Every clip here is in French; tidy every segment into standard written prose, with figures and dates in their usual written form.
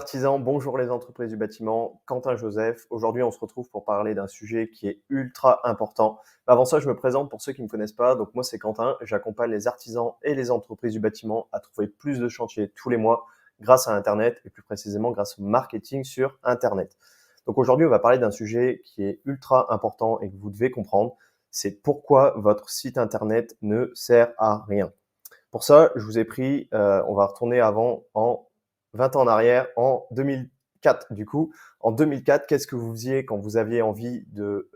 artisans, bonjour les entreprises du bâtiment, Quentin Joseph. Aujourd'hui, on se retrouve pour parler d'un sujet qui est ultra important. Avant ça, je me présente pour ceux qui ne me connaissent pas. Donc moi, c'est Quentin. J'accompagne les artisans et les entreprises du bâtiment à trouver plus de chantiers tous les mois grâce à Internet et plus précisément grâce au marketing sur Internet. Donc aujourd'hui, on va parler d'un sujet qui est ultra important et que vous devez comprendre. C'est pourquoi votre site Internet ne sert à rien. Pour ça, je vous ai pris, on va retourner avant en 20 ans en arrière, en 2004 du coup. En 2004, qu'est-ce que vous faisiez quand vous aviez envie de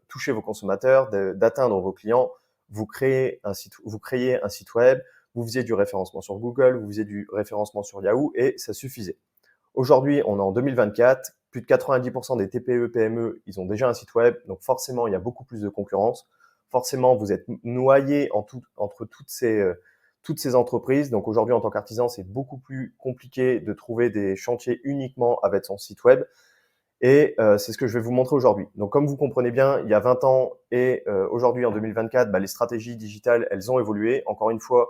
toucher vos consommateurs, d'atteindre vos clients? Vous créiez un site web, vous faisiez du référencement sur Google, vous faisiez du référencement sur Yahoo et ça suffisait. Aujourd'hui, on est en 2024, plus de 90% des TPE, PME, ils ont déjà un site web, donc forcément, il y a beaucoup plus de concurrence. Forcément, vous êtes noyé entre toutes ces entreprises. Donc aujourd'hui, en tant qu'artisan, c'est beaucoup plus compliqué de trouver des chantiers uniquement avec son site web. Et c'est ce que je vais vous montrer aujourd'hui. Donc comme vous comprenez bien, il y a 20 ans et aujourd'hui en 2024, les stratégies digitales, elles ont évolué. Encore une fois,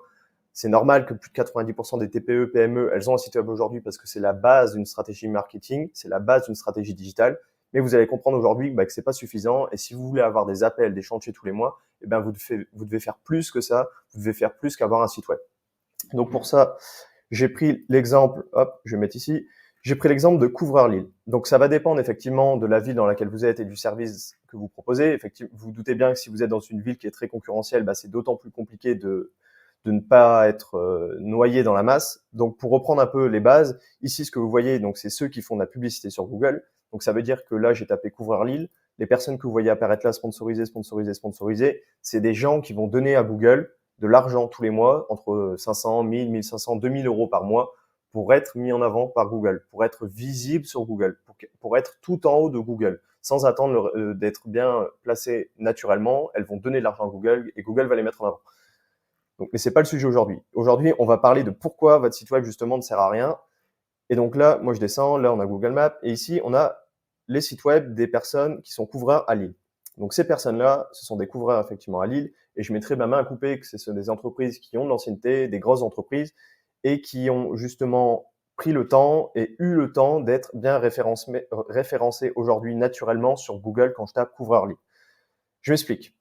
c'est normal que plus de 90% des TPE, PME, elles ont un site web aujourd'hui parce que c'est la base d'une stratégie marketing, c'est la base d'une stratégie digitale. Mais vous allez comprendre aujourd'hui que c'est pas suffisant. Et si vous voulez avoir des appels, des chantiers tous les mois, vous devez faire plus que ça. Vous devez faire plus qu'avoir un site web. Donc pour ça, j'ai pris l'exemple, hop, je vais mettre ici. J'ai pris l'exemple de Couvreur Lille. Donc ça va dépendre effectivement de la ville dans laquelle vous êtes et du service que vous proposez. Effectivement, vous, vous doutez bien que si vous êtes dans une ville qui est très concurrentielle, c'est d'autant plus compliqué de ne pas être noyé dans la masse. Donc pour reprendre un peu les bases, ici ce que vous voyez, donc c'est ceux qui font de la publicité sur Google. Donc ça veut dire que là j'ai tapé Couvreur Lille. Les personnes que vous voyez apparaître là, sponsorisées, c'est des gens qui vont donner à Google de l'argent tous les mois, entre 500, 1000, 1500, 2000 euros par mois, pour être mis en avant par Google, pour être visible sur Google, pour être tout en haut de Google, sans attendre d'être bien placé naturellement. Elles vont donner de l'argent à Google et Google va les mettre en avant. Donc, mais c'est pas le sujet aujourd'hui. Aujourd'hui, on va parler de pourquoi votre site web justement ne sert à rien. Et donc là, moi je descends, là on a Google Maps, et ici on a les sites web des personnes qui sont couvreurs à Lille. Donc ces personnes-là, ce sont des couvreurs effectivement à Lille, et je mettrai ma main à couper que ce sont des entreprises qui ont de l'ancienneté, des grosses entreprises, et qui ont justement pris le temps et eu le temps d'être bien référencées aujourd'hui naturellement sur Google quand je tape couvreur Lille. Je m'explique.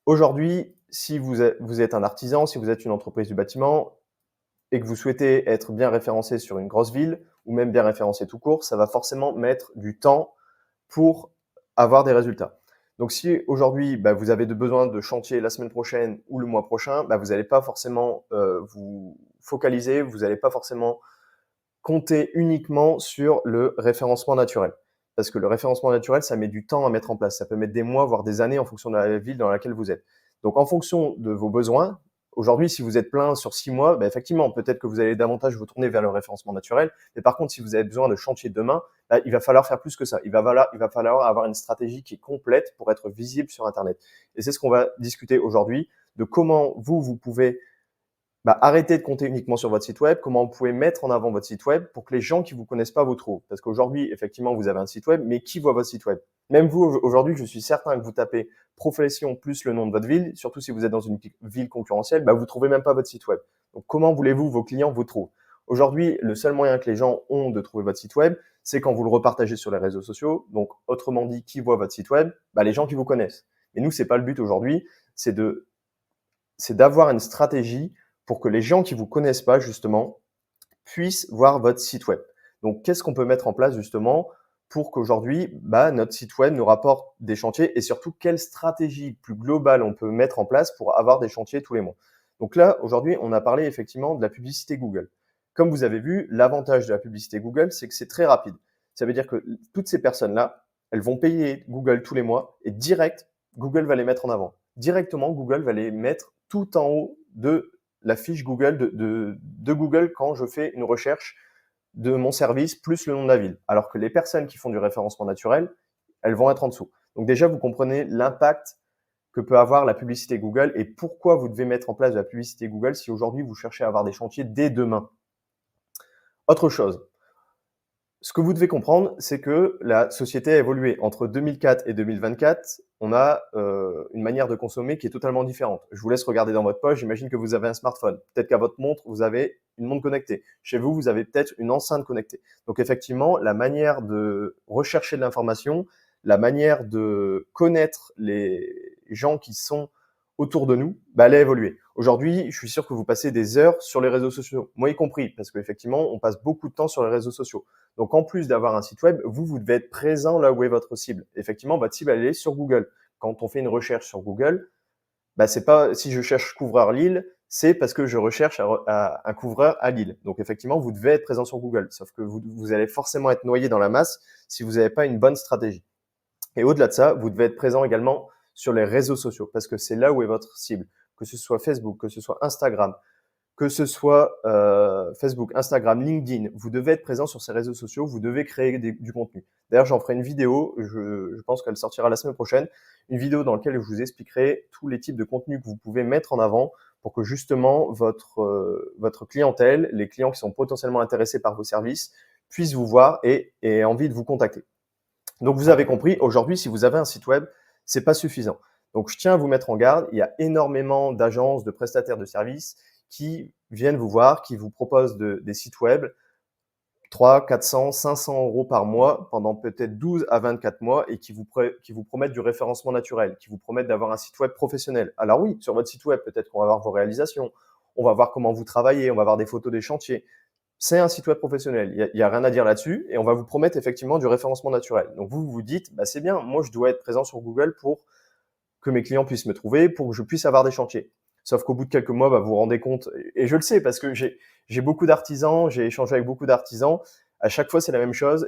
Aujourd'hui, si vous êtes un artisan, si vous êtes une entreprise du bâtiment, et que vous souhaitez être bien référencé sur une grosse ville, ou même bien référencé tout court, ça va forcément mettre du temps pour avoir des résultats. Donc si aujourd'hui, vous avez besoin de chantier la semaine prochaine ou le mois prochain, vous n'allez pas forcément vous focaliser, vous n'allez pas forcément compter uniquement sur le référencement naturel. Parce que le référencement naturel, ça met du temps à mettre en place. Ça peut mettre des mois, voire des années en fonction de la ville dans laquelle vous êtes. Donc en fonction de vos besoins, aujourd'hui, si vous êtes plein sur 6 mois, effectivement, peut-être que vous allez davantage vous tourner vers le référencement naturel. Mais par contre, si vous avez besoin de chantier demain, il va falloir faire plus que ça. Il va falloir avoir une stratégie qui est complète pour être visible sur Internet. Et c'est ce qu'on va discuter aujourd'hui, de comment vous pouvez arrêtez de compter uniquement sur votre site web, comment vous pouvez mettre en avant votre site web pour que les gens qui vous connaissent pas vous trouvent. Parce qu'aujourd'hui, effectivement, vous avez un site web, mais qui voit votre site web? Même vous, aujourd'hui, je suis certain que vous tapez profession plus le nom de votre ville, surtout si vous êtes dans une ville concurrentielle, vous trouvez même pas votre site web. Donc, comment voulez-vous vos clients vous trouvent? Aujourd'hui, le seul moyen que les gens ont de trouver votre site web, c'est quand vous le repartagez sur les réseaux sociaux. Donc, autrement dit, qui voit votre site web? Les gens qui vous connaissent. Et nous, c'est pas le but aujourd'hui, c'est d'avoir une stratégie pour que les gens qui vous connaissent pas, justement, puissent voir votre site web. Donc, qu'est-ce qu'on peut mettre en place, justement, pour qu'aujourd'hui, notre site web nous rapporte des chantiers et surtout, quelle stratégie plus globale on peut mettre en place pour avoir des chantiers tous les mois. Donc là, aujourd'hui, on a parlé effectivement de la publicité Google. Comme vous avez vu, l'avantage de la publicité Google, c'est que c'est très rapide. Ça veut dire que toutes ces personnes-là, elles vont payer Google tous les mois et direct, Google va les mettre en avant. Directement, Google va les mettre tout en haut de la fiche Google de Google quand je fais une recherche de mon service plus le nom de la ville. Alors que les personnes qui font du référencement naturel, elles vont être en dessous. Donc déjà, vous comprenez l'impact que peut avoir la publicité Google et pourquoi vous devez mettre en place de la publicité Google si aujourd'hui vous cherchez à avoir des chantiers dès demain. Autre chose, Ce que vous devez comprendre, c'est que la société a évolué. Entre 2004 et 2024, on a une manière de consommer qui est totalement différente. Je vous laisse regarder dans votre poche. J'imagine que vous avez un smartphone. Peut-être qu'à votre montre, vous avez une montre connectée. Chez vous, vous avez peut-être une enceinte connectée. Donc effectivement, la manière de rechercher de l'information, la manière de connaître les gens qui sont autour de nous, bah, elle a évolué. Aujourd'hui, je suis sûr que vous passez des heures sur les réseaux sociaux, moi y compris, parce qu'effectivement, on passe beaucoup de temps sur les réseaux sociaux. Donc, en plus d'avoir un site web, vous devez être présent là où est votre cible. Effectivement, votre cible, elle est sur Google. Quand on fait une recherche sur Google, bah, c'est pas si je cherche couvreur Lille, c'est parce que je recherche un couvreur à Lille. Donc, effectivement, vous devez être présent sur Google. Sauf que vous allez forcément être noyé dans la masse si vous n'avez pas une bonne stratégie. Et au-delà de ça, vous devez être présent également sur les réseaux sociaux parce que c'est là où est votre cible. Que ce soit Facebook, que ce soit Instagram, que ce soit Facebook, Instagram, LinkedIn, vous devez être présent sur ces réseaux sociaux, vous devez créer du contenu. D'ailleurs, j'en ferai une vidéo, je pense qu'elle sortira la semaine prochaine, une vidéo dans laquelle je vous expliquerai tous les types de contenus que vous pouvez mettre en avant pour que justement votre clientèle, les clients qui sont potentiellement intéressés par vos services, puissent vous voir et aient envie de vous contacter. Donc, vous avez compris, aujourd'hui, si vous avez un site web, c'est pas suffisant. Donc, je tiens à vous mettre en garde. Il y a énormément d'agences, de prestataires de services qui viennent vous voir, qui vous proposent des sites web 300, 400, 500 euros par mois pendant peut-être 12 à 24 mois et qui vous promettent du référencement naturel, qui vous promettent d'avoir un site web professionnel. Alors oui, sur votre site web, peut-être qu'on va voir vos réalisations, on va voir comment vous travaillez, on va voir des photos des chantiers. C'est un site web professionnel, il y a rien à dire là-dessus et on va vous promettre effectivement du référencement naturel. Donc vous vous dites, bah, c'est bien, moi je dois être présent sur Google pour que mes clients puissent me trouver, pour que je puisse avoir des chantiers. Sauf qu'au bout de quelques mois, bah, vous vous rendez compte, et je le sais parce que j'ai beaucoup d'artisans, j'ai échangé avec beaucoup d'artisans, à chaque fois c'est la même chose.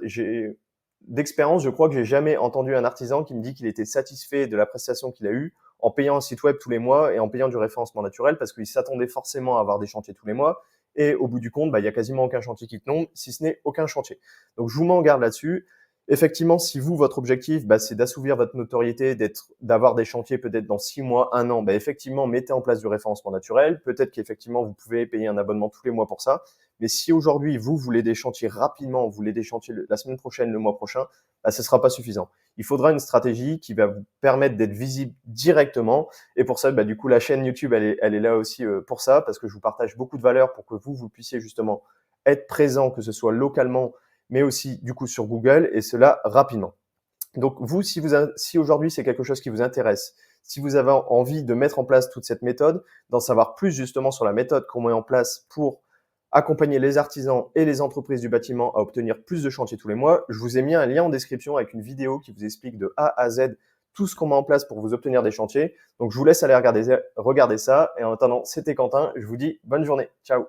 D'expérience, je crois que j'ai jamais entendu un artisan qui me dit qu'il était satisfait de la prestation qu'il a eue en payant un site web tous les mois et en payant du référencement naturel parce qu'il s'attendait forcément à avoir des chantiers tous les mois. Et au bout du compte, bah, il y a quasiment aucun chantier qui tombe, si ce n'est aucun chantier. Donc je vous mets en garde là-dessus. Effectivement, si vous, votre objectif, bah, c'est d'assouvir votre notoriété, d'avoir des chantiers peut-être dans 6 mois, 1 an, bah, effectivement, mettez en place du référencement naturel. Peut-être qu'effectivement, vous pouvez payer un abonnement tous les mois pour ça. Mais si aujourd'hui, vous voulez des chantiers rapidement, vous voulez des chantiers la semaine prochaine, le mois prochain, bah, ce ne sera pas suffisant. Il faudra une stratégie qui va vous permettre d'être visible directement. Et pour ça, bah, du coup, la chaîne YouTube, elle est là aussi pour ça, parce que je vous partage beaucoup de valeurs pour que vous puissiez justement être présent, que ce soit localement, mais aussi du coup sur Google, et cela rapidement. Donc vous, si aujourd'hui c'est quelque chose qui vous intéresse, si vous avez envie de mettre en place toute cette méthode, d'en savoir plus justement sur la méthode qu'on met en place pour accompagner les artisans et les entreprises du bâtiment à obtenir plus de chantiers tous les mois, je vous ai mis un lien en description avec une vidéo qui vous explique de A à Z tout ce qu'on met en place pour vous obtenir des chantiers. Donc je vous laisse aller regarder ça, et en attendant, c'était Quentin, je vous dis bonne journée, ciao.